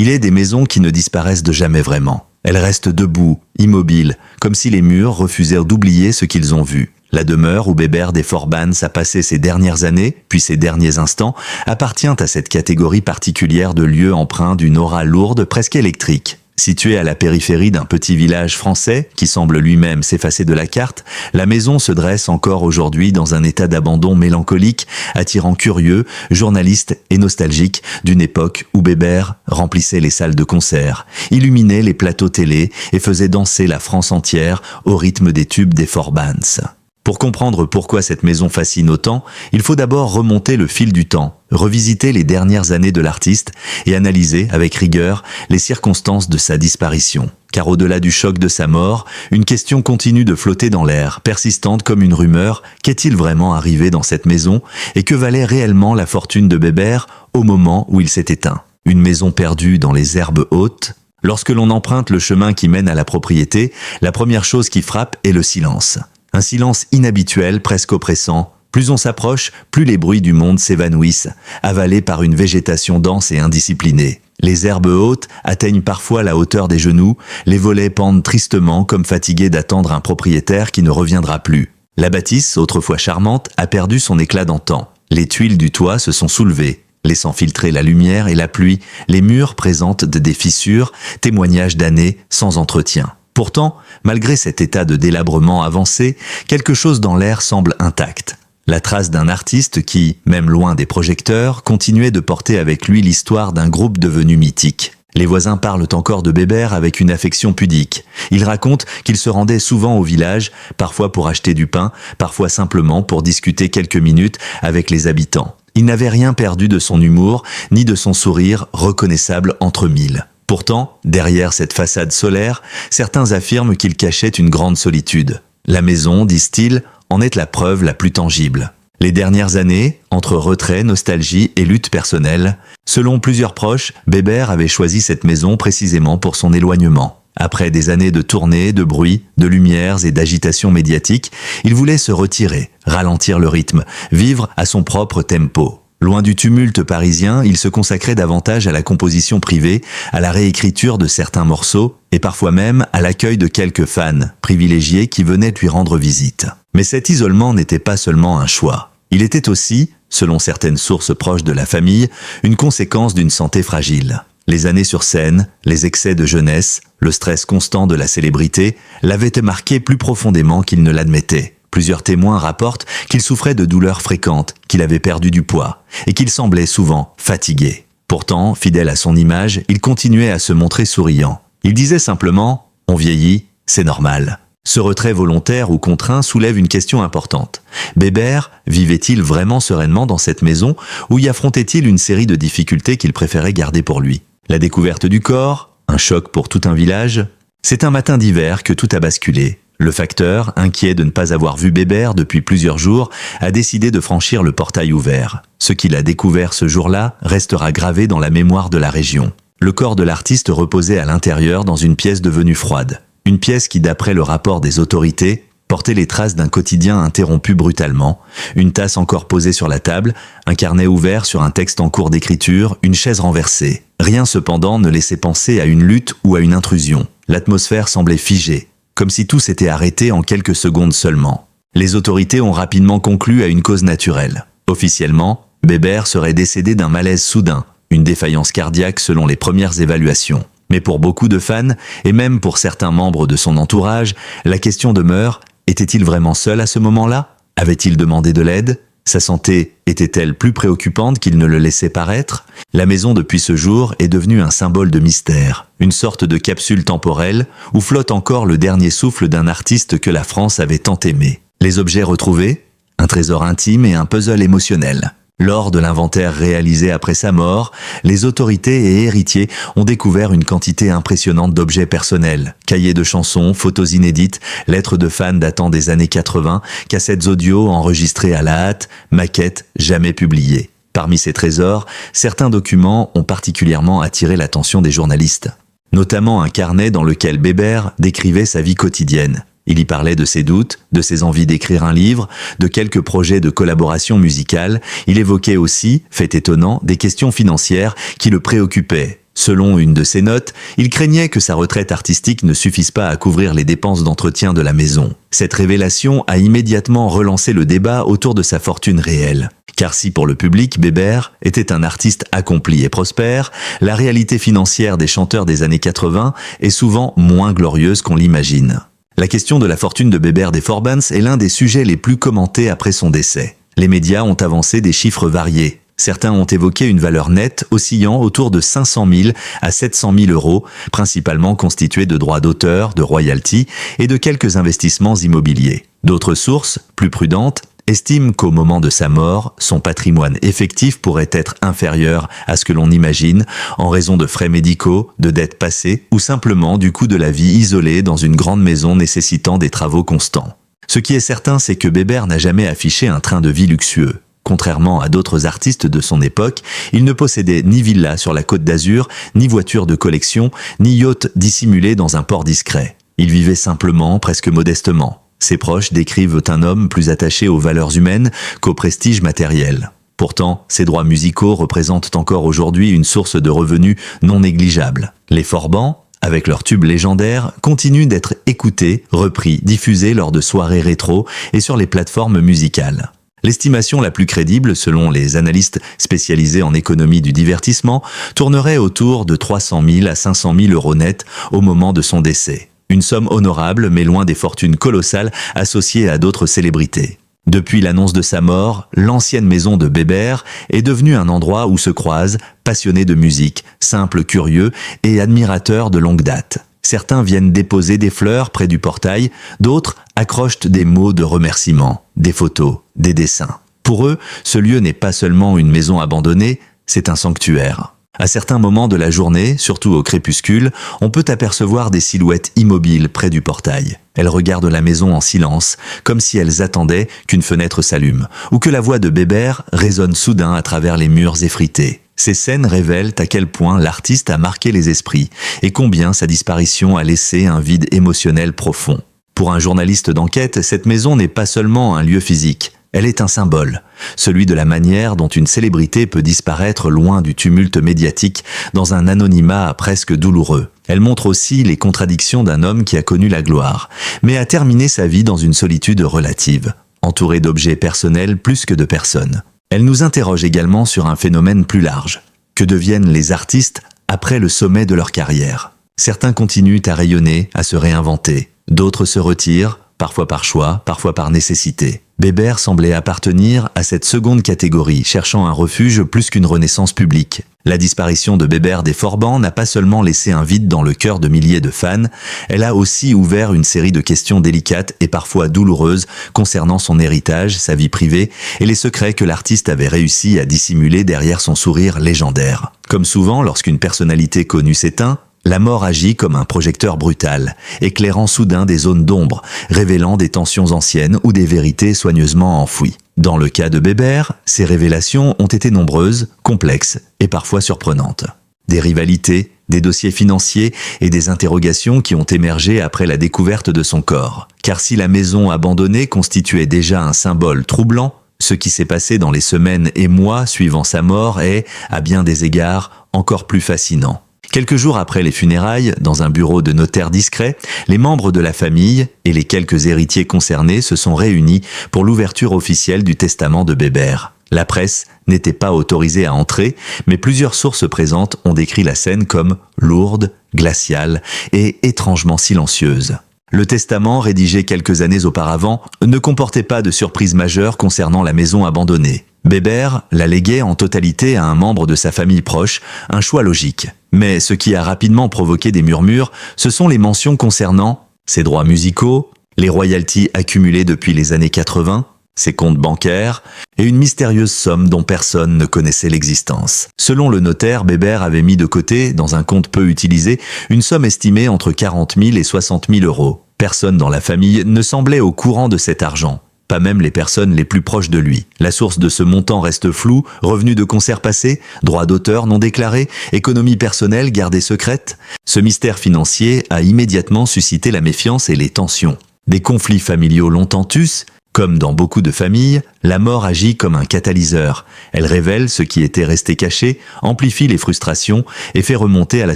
Il est des maisons qui ne disparaissent de jamais vraiment. Elles restent debout, immobiles, comme si les murs refusèrent d'oublier ce qu'ils ont vu. La demeure où Bébert des Forbans a passé ses dernières années, puis ses derniers instants, appartient à cette catégorie particulière de lieux empreints d'une aura lourde, presque électrique. Située à la périphérie d'un petit village français, qui semble lui-même s'effacer de la carte, la maison se dresse encore aujourd'hui dans un état d'abandon mélancolique, attirant curieux, journalistes et nostalgiques d'une époque où Bébert remplissait les salles de concert, illuminait les plateaux télé et faisait danser la France entière au rythme des tubes des Forbans. Pour comprendre pourquoi cette maison fascine autant, il faut d'abord remonter le fil du temps, revisiter les dernières années de l'artiste et analyser avec rigueur les circonstances de sa disparition. Car au-delà du choc de sa mort, une question continue de flotter dans l'air, persistante comme une rumeur. Qu'est-il vraiment arrivé dans cette maison et que valait réellement la fortune de Bébert au moment où il s'est éteint? Une maison perdue dans les herbes hautes? Lorsque l'on emprunte le chemin qui mène à la propriété, la première chose qui frappe est le silence. Un silence inhabituel, presque oppressant. Plus on s'approche, plus les bruits du monde s'évanouissent, avalés par une végétation dense et indisciplinée. Les herbes hautes atteignent parfois la hauteur des genoux, les volets pendent tristement comme fatigués d'attendre un propriétaire qui ne reviendra plus. La bâtisse, autrefois charmante, a perdu son éclat d'antan. Les tuiles du toit se sont soulevées, laissant filtrer la lumière et la pluie. Les murs présentent des fissures, témoignages d'années sans entretien. Pourtant, malgré cet état de délabrement avancé, quelque chose dans l'air semble intact. La trace d'un artiste qui, même loin des projecteurs, continuait de porter avec lui l'histoire d'un groupe devenu mythique. Les voisins parlent encore de Bébert avec une affection pudique. Ils racontent qu'il se rendait souvent au village, parfois pour acheter du pain, parfois simplement pour discuter quelques minutes avec les habitants. Il n'avait rien perdu de son humour, ni de son sourire reconnaissable entre mille. Pourtant, derrière cette façade solaire, certains affirment qu'il cachait une grande solitude. La maison, disent-ils, en est la preuve la plus tangible. Les dernières années, entre retrait, nostalgie et lutte personnelle, selon plusieurs proches, Bébert avait choisi cette maison précisément pour son éloignement. Après des années de tournées, de bruit, de lumières et d'agitation médiatique, il voulait se retirer, ralentir le rythme, vivre à son propre tempo. Loin du tumulte parisien, il se consacrait davantage à la composition privée, à la réécriture de certains morceaux et parfois même à l'accueil de quelques fans privilégiés qui venaient lui rendre visite. Mais cet isolement n'était pas seulement un choix. Il était aussi, selon certaines sources proches de la famille, une conséquence d'une santé fragile. Les années sur scène, les excès de jeunesse, le stress constant de la célébrité l'avaient marqué plus profondément qu'il ne l'admettait. Plusieurs témoins rapportent qu'il souffrait de douleurs fréquentes, qu'il avait perdu du poids et qu'il semblait souvent fatigué. Pourtant, fidèle à son image, il continuait à se montrer souriant. Il disait simplement « On vieillit, c'est normal ». Ce retrait volontaire ou contraint soulève une question importante. Bébert vivait-il vraiment sereinement dans cette maison ou y affrontait-il une série de difficultés qu'il préférait garder pour lui? La découverte du corps, un choc pour tout un village. C'est un matin d'hiver que tout a basculé. Le facteur, inquiet de ne pas avoir vu Bébert depuis plusieurs jours, a décidé de franchir le portail ouvert. Ce qu'il a découvert ce jour-là restera gravé dans la mémoire de la région. Le corps de l'artiste reposait à l'intérieur dans une pièce devenue froide. Une pièce qui, d'après le rapport des autorités, portait les traces d'un quotidien interrompu brutalement, une tasse encore posée sur la table, un carnet ouvert sur un texte en cours d'écriture, une chaise renversée. Rien cependant ne laissait penser à une lutte ou à une intrusion. L'atmosphère semblait figée, comme si tout s'était arrêté en quelques secondes seulement. Les autorités ont rapidement conclu à une cause naturelle. Officiellement, Bébert serait décédé d'un malaise soudain, une défaillance cardiaque selon les premières évaluations. Mais pour beaucoup de fans, et même pour certains membres de son entourage, la question demeure, était-il vraiment seul à ce moment-là? Avait-il demandé de l'aide? Sa santé était-elle plus préoccupante qu'il ne le laissait paraître? La maison depuis ce jour est devenue un symbole de mystère, une sorte de capsule temporelle où flotte encore le dernier souffle d'un artiste que la France avait tant aimé. Les objets retrouvés, un trésor intime et un puzzle émotionnel. Lors de l'inventaire réalisé après sa mort, les autorités et héritiers ont découvert une quantité impressionnante d'objets personnels, cahiers de chansons, photos inédites, lettres de fans datant des années 80, cassettes audio enregistrées à la hâte, maquettes jamais publiées. Parmi ces trésors, certains documents ont particulièrement attiré l'attention des journalistes. Notamment un carnet dans lequel Bébert décrivait sa vie quotidienne. Il y parlait de ses doutes, de ses envies d'écrire un livre, de quelques projets de collaboration musicale. Il évoquait aussi, fait étonnant, des questions financières qui le préoccupaient. Selon une de ses notes, il craignait que sa retraite artistique ne suffise pas à couvrir les dépenses d'entretien de la maison. Cette révélation a immédiatement relancé le débat autour de sa fortune réelle. Car si pour le public, Bébert était un artiste accompli et prospère, la réalité financière des chanteurs des années 80 est souvent moins glorieuse qu'on l'imagine. La question de la fortune de Bébert des Forbans est l'un des sujets les plus commentés après son décès. Les médias ont avancé des chiffres variés. Certains ont évoqué une valeur nette oscillant autour de 500 000 à 700 000 euros, principalement constituée de droits d'auteur, de royalties et de quelques investissements immobiliers. D'autres sources, plus prudentes, estiment qu'au moment de sa mort, son patrimoine effectif pourrait être inférieur à ce que l'on imagine en raison de frais médicaux, de dettes passées ou simplement du coût de la vie isolée dans une grande maison nécessitant des travaux constants. Ce qui est certain, c'est que Bébert n'a jamais affiché un train de vie luxueux. Contrairement à d'autres artistes de son époque, il ne possédait ni villa sur la Côte d'Azur, ni voiture de collection, ni yacht dissimulé dans un port discret. Il vivait simplement, presque modestement. Ses proches décrivent un homme plus attaché aux valeurs humaines qu'au prestige matériel. Pourtant, ses droits musicaux représentent encore aujourd'hui une source de revenus non négligeable. Les Forbans, avec leurs tubes légendaires, continuent d'être écoutés, repris, diffusés lors de soirées rétro et sur les plateformes musicales. L'estimation la plus crédible, selon les analystes spécialisés en économie du divertissement, tournerait autour de 300 000 à 500 000 euros nets au moment de son décès. Une somme honorable, mais loin des fortunes colossales associées à d'autres célébrités. Depuis l'annonce de sa mort, l'ancienne maison de Bébert est devenue un endroit où se croisent passionnés de musique, simples curieux et admirateurs de longue date. Certains viennent déposer des fleurs près du portail, d'autres accrochent des mots de remerciement, des photos, des dessins. Pour eux, ce lieu n'est pas seulement une maison abandonnée, c'est un sanctuaire. À certains moments de la journée, surtout au crépuscule, on peut apercevoir des silhouettes immobiles près du portail. Elles regardent la maison en silence, comme si elles attendaient qu'une fenêtre s'allume, ou que la voix de Bébert résonne soudain à travers les murs effrités. Ces scènes révèlent à quel point l'artiste a marqué les esprits et combien sa disparition a laissé un vide émotionnel profond. Pour un journaliste d'enquête, cette maison n'est pas seulement un lieu physique, elle est un symbole, celui de la manière dont une célébrité peut disparaître loin du tumulte médiatique dans un anonymat presque douloureux. Elle montre aussi les contradictions d'un homme qui a connu la gloire, mais a terminé sa vie dans une solitude relative, entouré d'objets personnels plus que de personnes. Elle nous interroge également sur un phénomène plus large. Que deviennent les artistes après le sommet de leur carrière ? Certains continuent à rayonner, à se réinventer. D'autres se retirent, parfois par choix, parfois par nécessité. Bébert semblait appartenir à cette seconde catégorie, cherchant un refuge plus qu'une renaissance publique. La disparition de Bébert des Forbans n'a pas seulement laissé un vide dans le cœur de milliers de fans, elle a aussi ouvert une série de questions délicates et parfois douloureuses concernant son héritage, sa vie privée et les secrets que l'artiste avait réussi à dissimuler derrière son sourire légendaire. Comme souvent lorsqu'une personnalité connue s'éteint, la mort agit comme un projecteur brutal, éclairant soudain des zones d'ombre, révélant des tensions anciennes ou des vérités soigneusement enfouies. Dans le cas de Bébert, ces révélations ont été nombreuses, complexes et parfois surprenantes. Des rivalités, des dossiers financiers et des interrogations qui ont émergé après la découverte de son corps. Car si la maison abandonnée constituait déjà un symbole troublant, ce qui s'est passé dans les semaines et mois suivant sa mort est, à bien des égards, encore plus fascinant. Quelques jours après les funérailles, dans un bureau de notaire discret, les membres de la famille et les quelques héritiers concernés se sont réunis pour l'ouverture officielle du testament de Bébert. La presse n'était pas autorisée à entrer, mais plusieurs sources présentes ont décrit la scène comme lourde, glaciale et étrangement silencieuse. Le testament, rédigé quelques années auparavant, ne comportait pas de surprise majeure concernant la maison abandonnée. Bébert la léguait en totalité à un membre de sa famille proche, un choix logique. Mais ce qui a rapidement provoqué des murmures, ce sont les mentions concernant ses droits musicaux, les royalties accumulées depuis les années 80, ses comptes bancaires et une mystérieuse somme dont personne ne connaissait l'existence. Selon le notaire, Bébert avait mis de côté, dans un compte peu utilisé, une somme estimée entre 40 000 et 60 000 euros. Personne dans la famille ne semblait au courant de cet argent. Pas même les personnes les plus proches de lui. La source de ce montant reste floue, revenus de concerts passés, droits d'auteur non déclarés, économie personnelle gardée secrète. Ce mystère financier a immédiatement suscité la méfiance et les tensions. Des conflits familiaux longtemps tus, Comme dans beaucoup de familles, la mort agit comme un catalyseur. Elle révèle ce qui était resté caché, amplifie les frustrations et fait remonter à la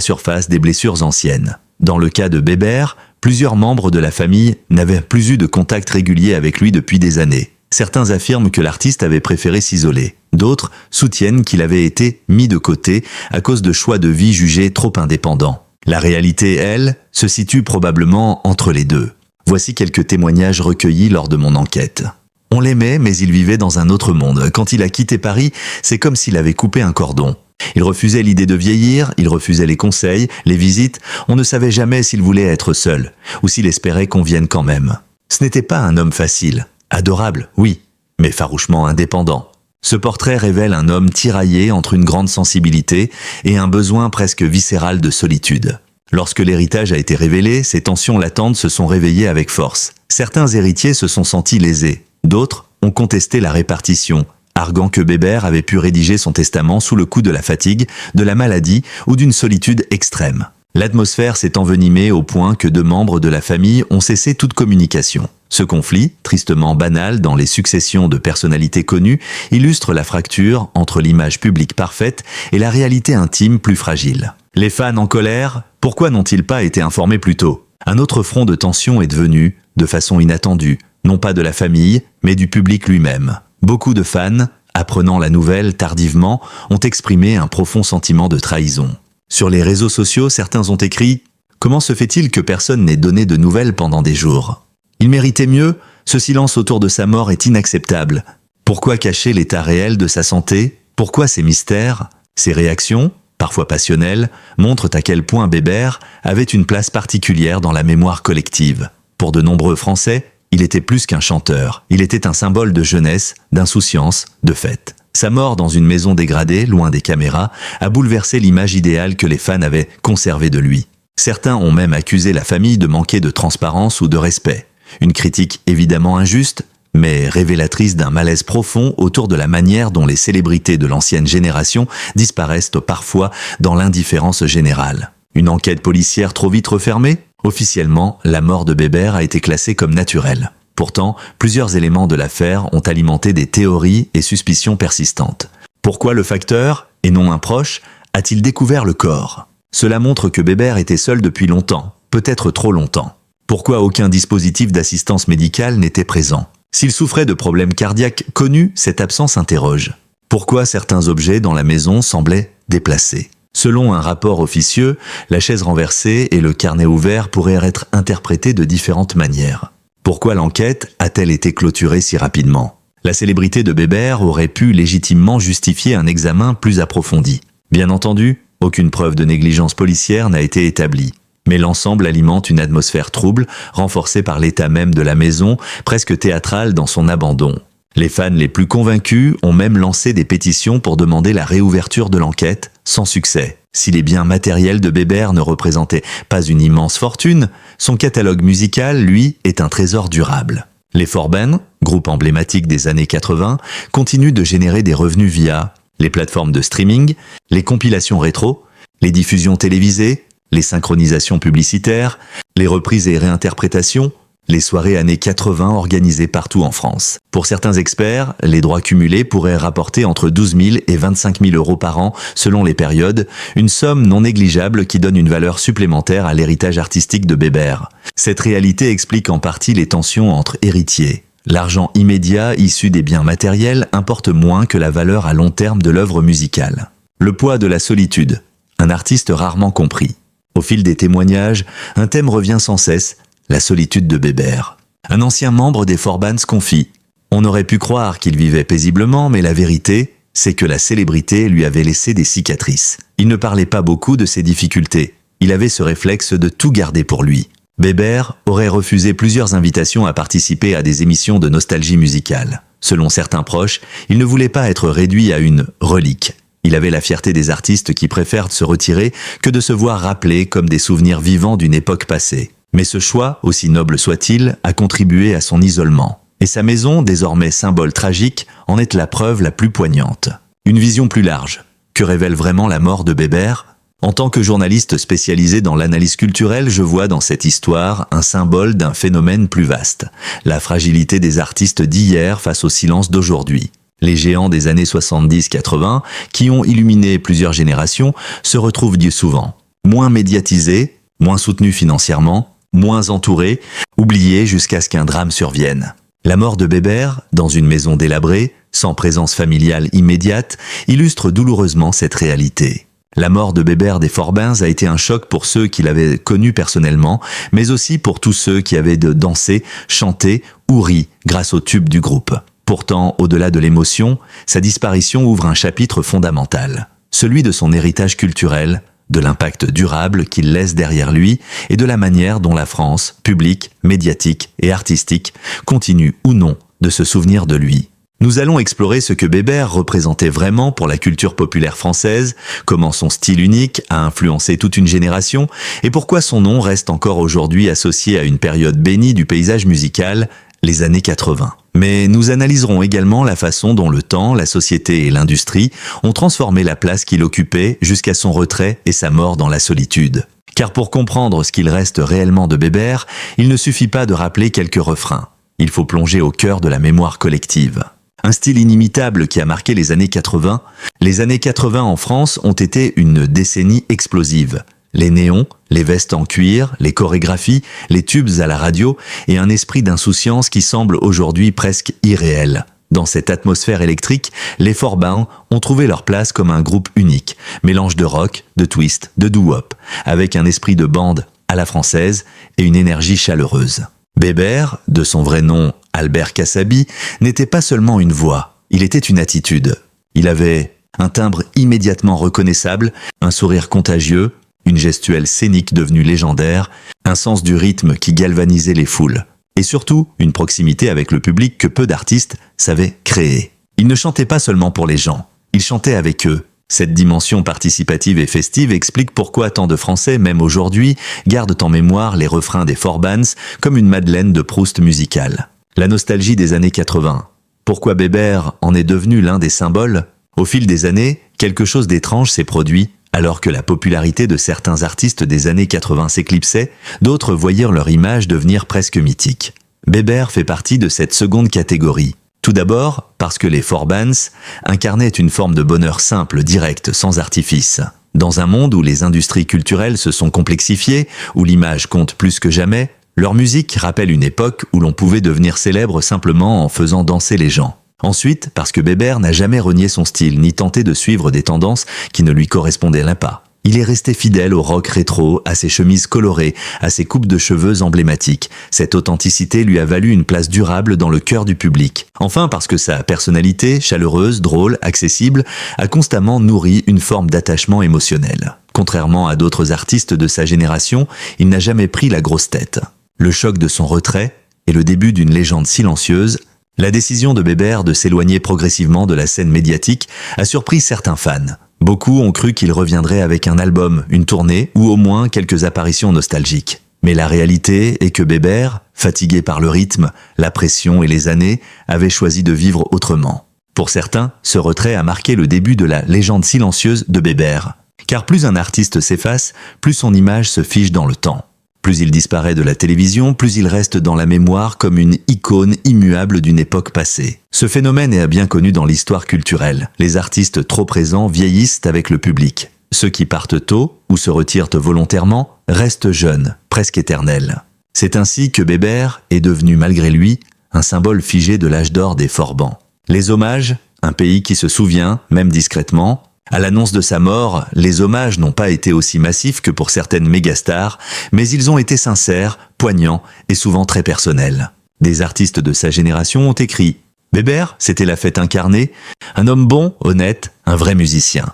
surface des blessures anciennes. Dans le cas de Bébert, plusieurs membres de la famille n'avaient plus eu de contact régulier avec lui depuis des années. Certains affirment que l'artiste avait préféré s'isoler. D'autres soutiennent qu'il avait été mis de côté à cause de choix de vie jugés trop indépendants. La réalité, elle, se situe probablement entre les deux. Voici quelques témoignages recueillis lors de mon enquête. On l'aimait, mais il vivait dans un autre monde. Quand il a quitté Paris, c'est comme s'il avait coupé un cordon. Il refusait l'idée de vieillir, il refusait les conseils, les visites. On ne savait jamais s'il voulait être seul, ou s'il espérait qu'on vienne quand même. Ce n'était pas un homme facile. Adorable, oui, mais farouchement indépendant. Ce portrait révèle un homme tiraillé entre une grande sensibilité et un besoin presque viscéral de solitude. Lorsque l'héritage a été révélé, ces tensions latentes se sont réveillées avec force. Certains héritiers se sont sentis lésés. D'autres ont contesté la répartition, arguant que Bébert avait pu rédiger son testament sous le coup de la fatigue, de la maladie ou d'une solitude extrême. L'atmosphère s'est envenimée au point que 2 membres de la famille ont cessé toute communication. Ce conflit, tristement banal dans les successions de personnalités connues, illustre la fracture entre l'image publique parfaite et la réalité intime plus fragile. Les fans en colère, pourquoi n'ont-ils pas été informés plus tôt? Un autre front de tension est devenu, de façon inattendue, non pas de la famille, mais du public lui-même. Beaucoup de fans, apprenant la nouvelle tardivement, ont exprimé un profond sentiment de trahison. Sur les réseaux sociaux, certains ont écrit « Comment se fait-il que personne n'ait donné de nouvelles pendant des jours ?» Il méritait mieux, ce silence autour de sa mort est inacceptable. Pourquoi cacher l'état réel de sa santé? Pourquoi ces mystères? Ces réactions, parfois passionnelles, montrent à quel point Bébert avait une place particulière dans la mémoire collective. Pour de nombreux Français, il était plus qu'un chanteur. Il était un symbole de jeunesse, d'insouciance, de fête. Sa mort dans une maison dégradée, loin des caméras, a bouleversé l'image idéale que les fans avaient conservée de lui. Certains ont même accusé la famille de manquer de transparence ou de respect. Une critique évidemment injuste, mais révélatrice d'un malaise profond autour de la manière dont les célébrités de l'ancienne génération disparaissent parfois dans l'indifférence générale. Une enquête policière trop vite refermée? Officiellement, la mort de Bébert a été classée comme naturelle. Pourtant, plusieurs éléments de l'affaire ont alimenté des théories et suspicions persistantes. Pourquoi le facteur, et non un proche, a-t-il découvert le corps? Cela montre que Bébert était seul depuis longtemps, peut-être trop longtemps. Pourquoi aucun dispositif d'assistance médicale n'était présent? S'il souffrait de problèmes cardiaques connus, cette absence interroge. Pourquoi certains objets dans la maison semblaient déplacés? Selon un rapport officieux, la chaise renversée et le carnet ouvert pourraient être interprétés de différentes manières. Pourquoi l'enquête a-t-elle été clôturée si rapidement? La célébrité de Bébert aurait pu légitimement justifier un examen plus approfondi. Bien entendu, aucune preuve de négligence policière n'a été établie. Mais l'ensemble alimente une atmosphère trouble, renforcée par l'état même de la maison, presque théâtrale dans son abandon. Les fans les plus convaincus ont même lancé des pétitions pour demander la réouverture de l'enquête, sans succès. Si les biens matériels de Bébert ne représentaient pas une immense fortune, son catalogue musical, lui, est un trésor durable. Les Forbans, groupe emblématique des années 80, continuent de générer des revenus via les plateformes de streaming, les compilations rétro, les diffusions télévisées, les synchronisations publicitaires, les reprises et réinterprétations, les soirées années 80 organisées partout en France. Pour certains experts, les droits cumulés pourraient rapporter entre 12 000 et 25 000 euros par an selon les périodes, une somme non négligeable qui donne une valeur supplémentaire à l'héritage artistique de Bébert. Cette réalité explique en partie les tensions entre héritiers. L'argent immédiat issu des biens matériels importe moins que la valeur à long terme de l'œuvre musicale. Le poids de la solitude, un artiste rarement compris. Au fil des témoignages, un thème revient sans cesse, la solitude de Bébert. Un ancien membre des Forbans confie « On aurait pu croire qu'il vivait paisiblement, mais la vérité, c'est que la célébrité lui avait laissé des cicatrices. Il ne parlait pas beaucoup de ses difficultés. Il avait ce réflexe de tout garder pour lui. » Bébert aurait refusé plusieurs invitations à participer à des émissions de nostalgie musicale. Selon certains proches, il ne voulait pas être réduit à une relique. Il avait la fierté des artistes qui préfèrent se retirer que de se voir rappelés comme des souvenirs vivants d'une époque passée. Mais ce choix, aussi noble soit-il, a contribué à son isolement. Et sa maison, désormais symbole tragique, en est la preuve la plus poignante. Une vision plus large. Que révèle vraiment la mort de Bébert? En tant que journaliste spécialisé dans l'analyse culturelle, je vois dans cette histoire un symbole d'un phénomène plus vaste, la fragilité des artistes d'hier face au silence d'aujourd'hui. Les géants des années 70-80, qui ont illuminé plusieurs générations, se retrouvent souvent moins médiatisés, moins soutenus financièrement, moins entourés, oubliés jusqu'à ce qu'un drame survienne. La mort de Bébert, dans une maison délabrée, sans présence familiale immédiate, illustre douloureusement cette réalité. La mort de Bébert des Forbins a été un choc pour ceux qui l'avaient connu personnellement, mais aussi pour tous ceux qui avaient dansé, chanté ou ri grâce au tube du groupe. Pourtant, au-delà de l'émotion, sa disparition ouvre un chapitre fondamental, celui de son héritage culturel, de l'impact durable qu'il laisse derrière lui et de la manière dont la France, publique, médiatique et artistique, continue ou non de se souvenir de lui. Nous allons explorer ce que Bébert représentait vraiment pour la culture populaire française, comment son style unique a influencé toute une génération et pourquoi son nom reste encore aujourd'hui associé à une période bénie du paysage musical, les années 80. Mais nous analyserons également la façon dont le temps, la société et l'industrie ont transformé la place qu'il occupait jusqu'à son retrait et sa mort dans la solitude. Car pour comprendre ce qu'il reste réellement de Bébert, il ne suffit pas de rappeler quelques refrains. Il faut plonger au cœur de la mémoire collective. Un style inimitable qui a marqué les années 80. Les années 80 en France ont été une décennie explosive. Les néons, les vestes en cuir, les chorégraphies, les tubes à la radio et un esprit d'insouciance qui semble aujourd'hui presque irréel. Dans cette atmosphère électrique, les Forbins ont trouvé leur place comme un groupe unique, mélange de rock, de twist, de doo-wop, avec un esprit de bande à la française et une énergie chaleureuse. Bébert, de son vrai nom Albert Cassabi, n'était pas seulement une voix, il était une attitude. Il avait un timbre immédiatement reconnaissable, un sourire contagieux, une gestuelle scénique devenue légendaire, un sens du rythme qui galvanisait les foules, et surtout une proximité avec le public que peu d'artistes savaient créer. Il ne chantait pas seulement pour les gens, il chantait avec eux. Cette dimension participative et festive explique pourquoi tant de Français, même aujourd'hui, gardent en mémoire les refrains des Forbans comme une Madeleine de Proust musicale. La nostalgie des années 80. Pourquoi Bébert en est devenu l'un des symboles ? Au fil des années, quelque chose d'étrange s'est produit. Alors que la popularité de certains artistes des années 80 s'éclipsait, d'autres voyirent leur image devenir presque mythique. Bébert fait partie de cette seconde catégorie. Tout d'abord, parce que les Forbans incarnaient une forme de bonheur simple, direct, sans artifice. Dans un monde où les industries culturelles se sont complexifiées, où l'image compte plus que jamais, leur musique rappelle une époque où l'on pouvait devenir célèbre simplement en faisant danser les gens. Ensuite, parce que Bébert n'a jamais renié son style, ni tenté de suivre des tendances qui ne lui correspondaient pas. Il est resté fidèle au rock rétro, à ses chemises colorées, à ses coupes de cheveux emblématiques. Cette authenticité lui a valu une place durable dans le cœur du public. Enfin, parce que sa personnalité, chaleureuse, drôle, accessible, a constamment nourri une forme d'attachement émotionnel. Contrairement à d'autres artistes de sa génération, il n'a jamais pris la grosse tête. Le choc de son retrait est le début d'une légende silencieuse. La décision de Bébert de s'éloigner progressivement de la scène médiatique a surpris certains fans. Beaucoup ont cru qu'il reviendrait avec un album, une tournée ou au moins quelques apparitions nostalgiques. Mais la réalité est que Bébert, fatigué par le rythme, la pression et les années, avait choisi de vivre autrement. Pour certains, ce retrait a marqué le début de la légende silencieuse de Bébert. Car plus un artiste s'efface, plus son image se fige dans le temps. Plus il disparaît de la télévision, plus il reste dans la mémoire comme une icône immuable d'une époque passée. Ce phénomène est bien connu dans l'histoire culturelle. Les artistes trop présents vieillissent avec le public. Ceux qui partent tôt ou se retirent volontairement restent jeunes, presque éternels. C'est ainsi que Bébert est devenu malgré lui un symbole figé de l'âge d'or des Forbans. Les hommages, un pays qui se souvient, même discrètement. À l'annonce de sa mort, les hommages n'ont pas été aussi massifs que pour certaines mégastars, mais ils ont été sincères, poignants et souvent très personnels. Des artistes de sa génération ont écrit « Bébert, c'était la fête incarnée, un homme bon, honnête, un vrai musicien.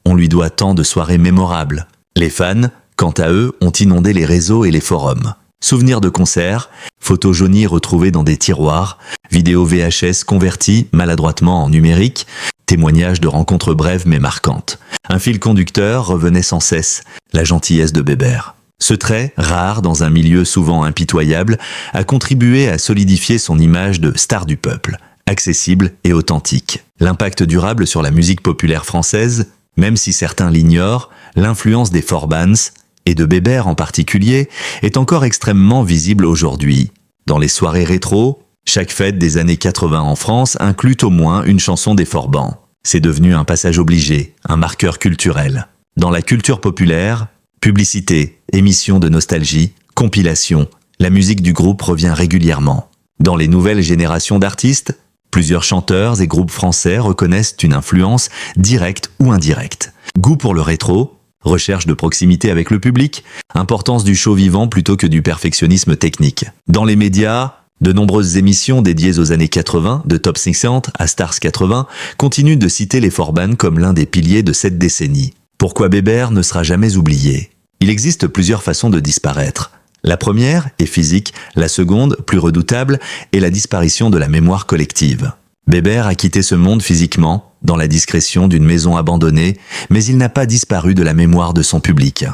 On lui doit tant de soirées mémorables. » Les fans, quant à eux, ont inondé les réseaux et les forums. Souvenirs de concerts, photos jaunies retrouvées dans des tiroirs, vidéos VHS converties maladroitement en numérique, témoignages de rencontres brèves mais marquantes. Un fil conducteur revenait sans cesse, la gentillesse de Bébert. Ce trait, rare dans un milieu souvent impitoyable, a contribué à solidifier son image de star du peuple, accessible et authentique. L'impact durable sur la musique populaire française, Même si certains l'ignorent, l'influence des Forbans, et de Bébert en particulier, est encore extrêmement visible aujourd'hui. Dans les soirées rétro, chaque fête des années 80 en France inclut au moins une chanson des Forbans. C'est devenu un passage obligé, un marqueur culturel. Dans la culture populaire, publicité, émissions de nostalgie, compilations, la musique du groupe revient régulièrement. Dans les nouvelles générations d'artistes, plusieurs chanteurs et groupes français reconnaissent une influence directe ou indirecte. Goût pour le rétro, recherche de proximité avec le public, importance du show vivant plutôt que du perfectionnisme technique. Dans les médias, de nombreuses émissions dédiées aux années 80, de Top 50 à Stars 80, continuent de citer les Forbans comme l'un des piliers de cette décennie. Pourquoi Bébert ne sera jamais oublié? Il existe plusieurs façons de disparaître. La première est physique, la seconde, plus redoutable, est la disparition de la mémoire collective. Bébert a quitté ce monde physiquement, dans la discrétion d'une maison abandonnée, mais il n'a pas disparu de la mémoire de son public.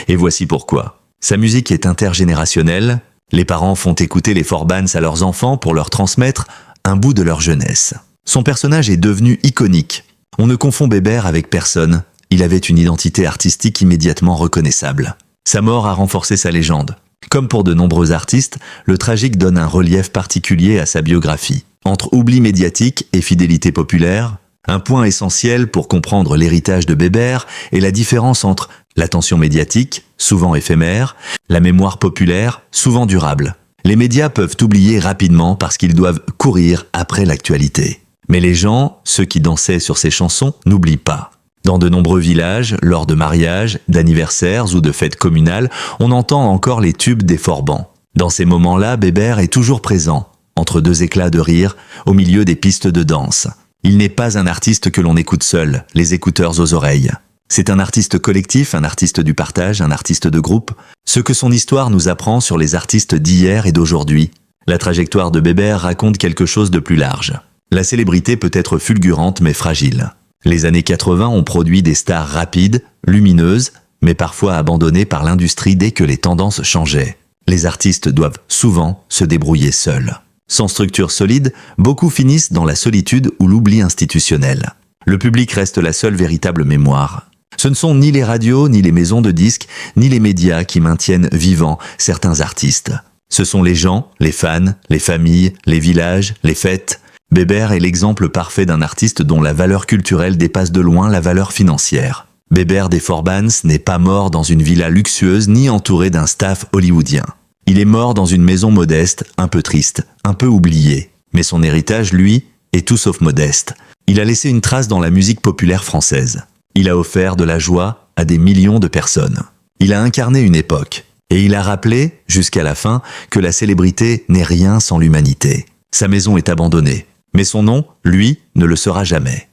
Et voici pourquoi. Sa musique est intergénérationnelle. Les parents font écouter les Forbans à leurs enfants pour leur transmettre un bout de leur jeunesse. Son personnage est devenu iconique. On ne confond Bébert avec personne. Il avait une identité artistique immédiatement reconnaissable. Sa mort a renforcé sa légende. Comme pour de nombreux artistes, le tragique donne un relief particulier à sa biographie. Entre oubli médiatique et fidélité populaire, un point essentiel pour comprendre l'héritage de Bébert est la différence entre l'attention médiatique, souvent éphémère, la mémoire populaire, souvent durable. Les médias peuvent oublier rapidement parce qu'ils doivent courir après l'actualité. Mais les gens, ceux qui dansaient sur ces chansons, n'oublient pas. Dans de nombreux villages, lors de mariages, d'anniversaires ou de fêtes communales, on entend encore les tubes des Forbans. Dans ces moments-là, Bébert est toujours présent, entre deux éclats de rire, au milieu des pistes de danse. Il n'est pas un artiste que l'on écoute seul, les écouteurs aux oreilles. C'est un artiste collectif, un artiste du partage, un artiste de groupe. Ce que son histoire nous apprend sur les artistes d'hier et d'aujourd'hui. La trajectoire de Bébert raconte quelque chose de plus large. La célébrité peut être fulgurante mais fragile. Les années 80 ont produit des stars rapides, lumineuses, mais parfois abandonnées par l'industrie dès que les tendances changeaient. Les artistes doivent souvent se débrouiller seuls. Sans structure solide, beaucoup finissent dans la solitude ou l'oubli institutionnel. Le public reste la seule véritable mémoire. Ce ne sont ni les radios, ni les maisons de disques, ni les médias qui maintiennent vivants certains artistes. Ce sont les gens, les fans, les familles, les villages, les fêtes. Bébert est l'exemple parfait d'un artiste dont la valeur culturelle dépasse de loin la valeur financière. Bébert des Forbans n'est pas mort dans une villa luxueuse ni entouré d'un staff hollywoodien. Il est mort dans une maison modeste, un peu triste, un peu oubliée. Mais son héritage, lui, est tout sauf modeste. Il a laissé une trace dans la musique populaire française. Il a offert de la joie à des millions de personnes. Il a incarné une époque. Et il a rappelé, jusqu'à la fin, que la célébrité n'est rien sans l'humanité. Sa maison est abandonnée. Mais son nom, lui, ne le sera jamais.